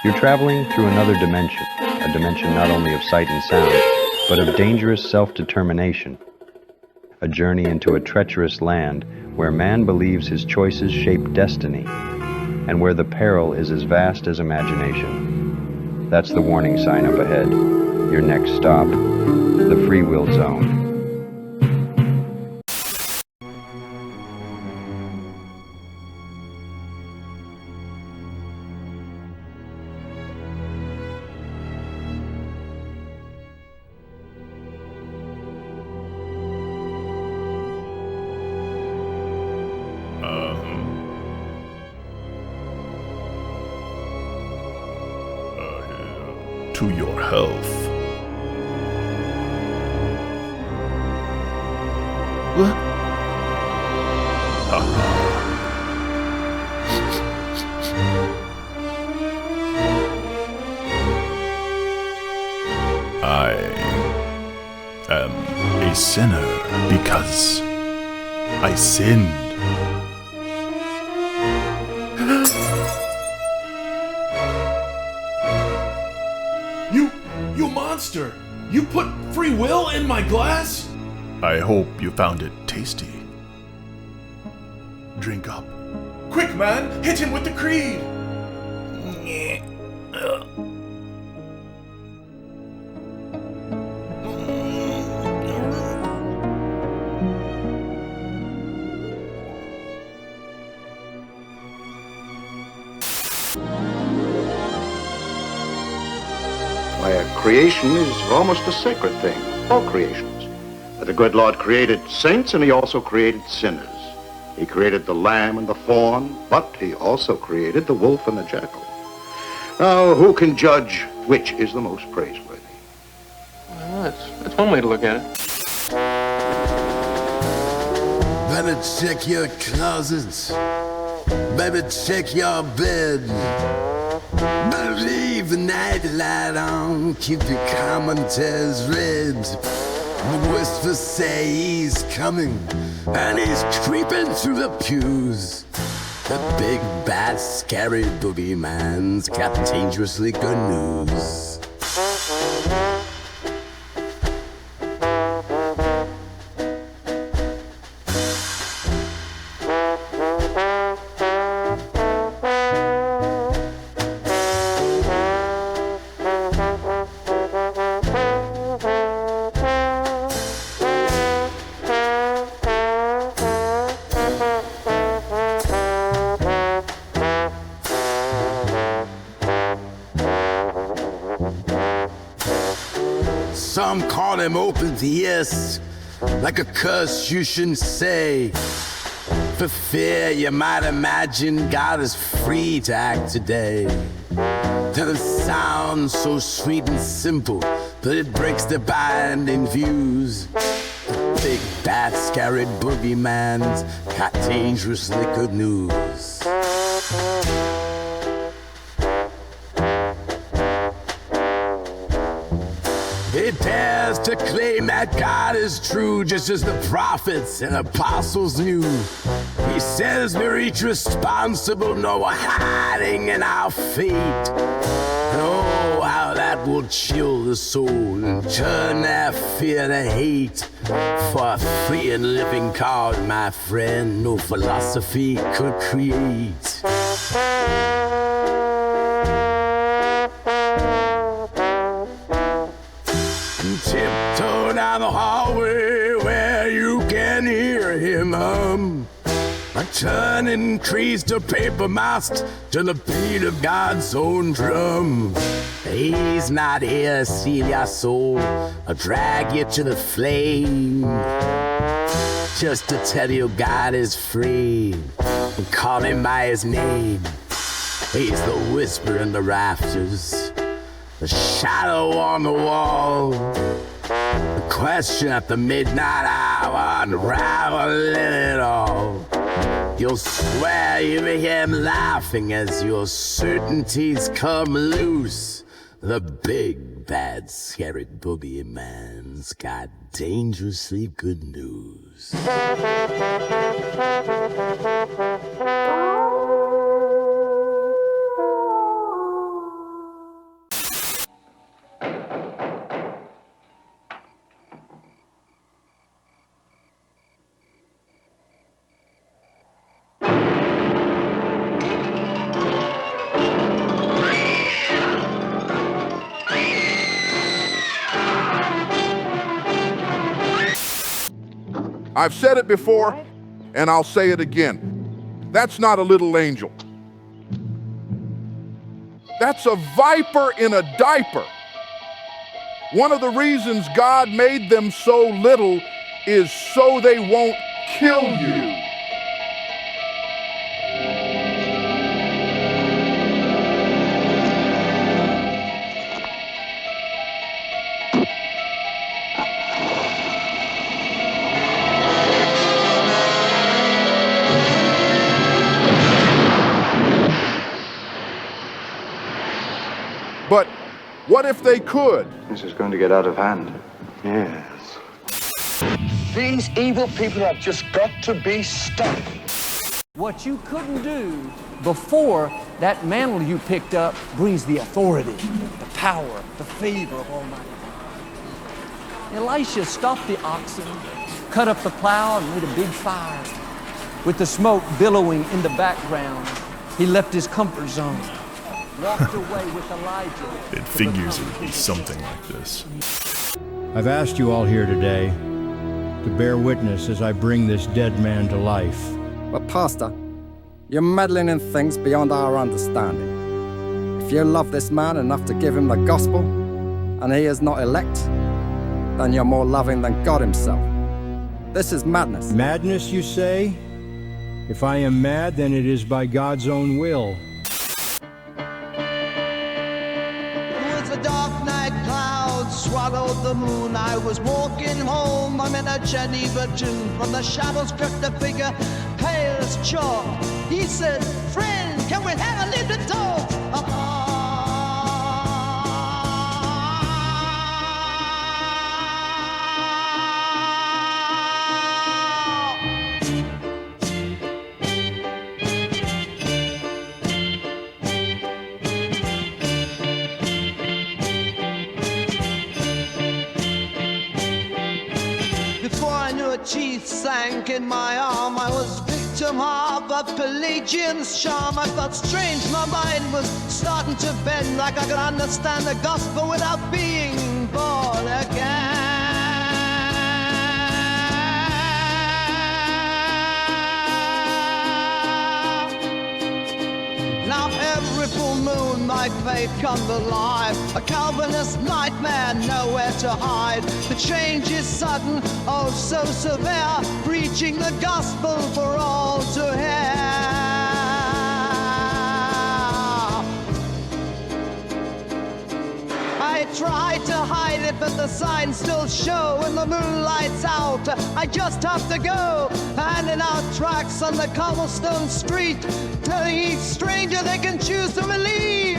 You're traveling through another dimension, a dimension not only of sight and sound, but of dangerous self-determination. A journey into a treacherous land where man believes his choices shape destiny, and where the peril is as vast as imagination. That's the warning sign up ahead. Your next stop, the Freewill Zone. To your health. What? I am a sinner because I sinned. You monster! You put free will in my glass? I hope you found it tasty. Drink up. Quick, man! Hit him with the creed! Creation is almost a sacred thing, all creations. The good Lord created saints and he also created sinners. He created the lamb and the fawn, but he also created the wolf and the jackal. Now, who can judge which is the most praiseworthy? Well, that's one way to look at it. Better check your closets. Better check your bed. Better leave the night light on. Keep the commentaries read. The whispers say he's coming, and he's creeping through the pews. The big, bad, scary boogeyman's got dangerously good news. Some call him open theist, like a curse you shouldn't say. For fear you might imagine God is free to act today. Doesn't sound so sweet and simple, but it breaks the binding views. The big, bad, scary boogeyman's got dangerously good news. He dares to claim that God is true, just as the prophets and apostles knew. He says we're each responsible, no hiding in our fate. And oh, how that will chill the soul and turn that fear to hate. For a free and living God, my friend, no philosophy could create. Tiptoe down the hallway where you can hear him hum. Turning trees to paper mast to the beat of God's own drum. He's not here to steal your soul or drag you to the flame. Just to tell you God is free and call him by his name. He's the whisper in the rafters, the shadow on the wall, the question at the midnight hour, unraveling it all. You'll swear you hear him laughing as your certainties come loose. The big, bad, scary boogeyman's got dangerously good news. I've said it before, and I'll say it again. That's not a little angel. That's a viper in a diaper. One of the reasons God made them so little is so they won't kill you. But what if they could? This is going to get out of hand. Yes. These evil people have just got to be stopped. What you couldn't do before, that mantle you picked up brings the authority, the power, the favor of Almighty God. Elisha stopped the oxen, cut up the plow, and made a big fire. With the smoke billowing in the background, he left his comfort zone, walked away with Elijah. It figures it would be something like this. I've asked you all here today to bear witness as I bring this dead man to life. But Pastor, you're meddling in things beyond our understanding. If you love this man enough to give him the gospel, and he is not elect, then you're more loving than God himself. This is madness. Madness, you say? If I am mad, then it is by God's own will. Swallowed the moon, I was walking home, I'm in a Geneva tune. From the shadows crept a figure, pale as chalk. He said, friend, can we have a little talk? Teeth sank in my arm. I was victim of a Pelagian's charm. I felt strange, my mind was starting to bend, like I could understand the gospel without being born again. Now every full moon my faith comes alive. A Calvinist nightmare, nowhere to hide. The change is sudden, oh so severe, preaching the gospel for all to hear. I tried to hide it, but the signs still show. When the moonlight's out, I just have to go. Handing out tracts on the cobblestone street, telling each stranger they can choose to believe.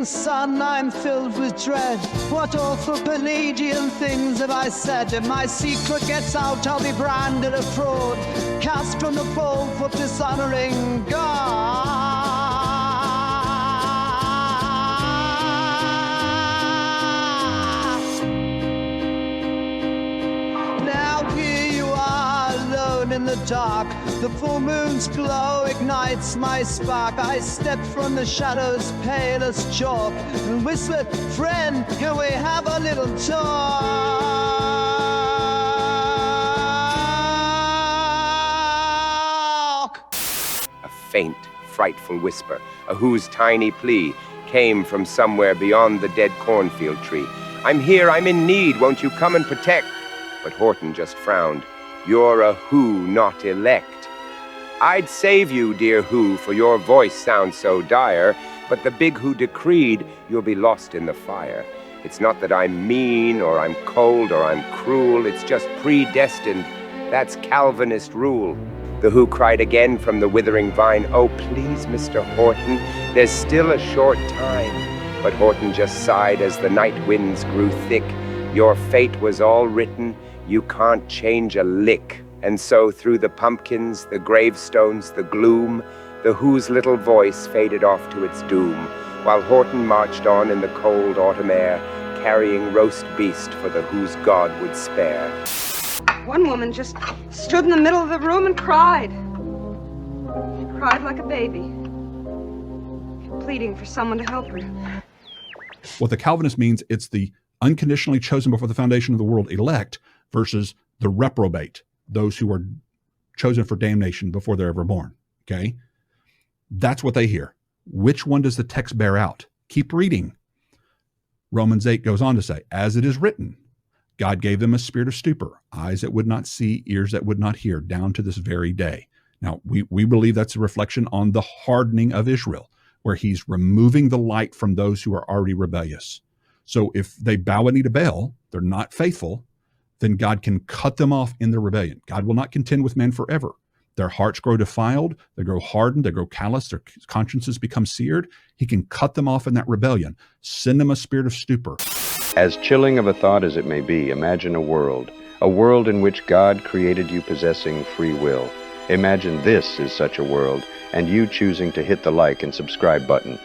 Son, I'm filled with dread. What awful Pelagian things have I said? If my secret gets out, I'll be branded a fraud, cast from the fold for dishonoring God. Now here you are, alone in the dark. The full moon's glow ignites my spark. I stepped from the shadows, pale as chalk, and whispered, friend, can we have a little talk? A faint, frightful whisper, a whose tiny plea, came from somewhere beyond the dead cornfield tree. I'm here, I'm in need, won't you come and protect? But Horton just frowned. You're a who, not elect. I'd save you, dear who, for your voice sounds so dire, but the big who decreed you'll be lost in the fire. It's not that I'm mean, or I'm cold, or I'm cruel, it's just predestined. That's Calvinist rule. The who cried again from the withering vine, oh please, Mr. Horton, there's still a short time. But Horton just sighed as the night winds grew thick. Your fate was all written, you can't change a lick. And so through the pumpkins, the gravestones, the gloom, the whose little voice faded off to its doom, while Horton marched on in the cold autumn air, carrying roast beast for the whose God would spare. One woman just stood in the middle of the room and cried. Cried like a baby, pleading for someone to help her. What the Calvinist means, it's the unconditionally chosen before the foundation of the world elect versus the reprobate, those who are chosen for damnation before they're ever born. Okay? That's what they hear. Which one does the text bear out? Keep reading. Romans 8 goes on to say, as it is written, God gave them a spirit of stupor, eyes that would not see, ears that would not hear, down to this very day. Now, we believe that's a reflection on the hardening of Israel, where he's removing the light from those who are already rebellious. So if they bow a knee to Baal, they're not faithful, then God can cut them off in their rebellion. God will not contend with men forever. Their hearts grow defiled, they grow hardened, they grow callous, their consciences become seared. He can cut them off in that rebellion, send them a spirit of stupor. As chilling of a thought as it may be, imagine a world in which God created you possessing free will. Imagine this is such a world, and you choosing to hit the like and subscribe button.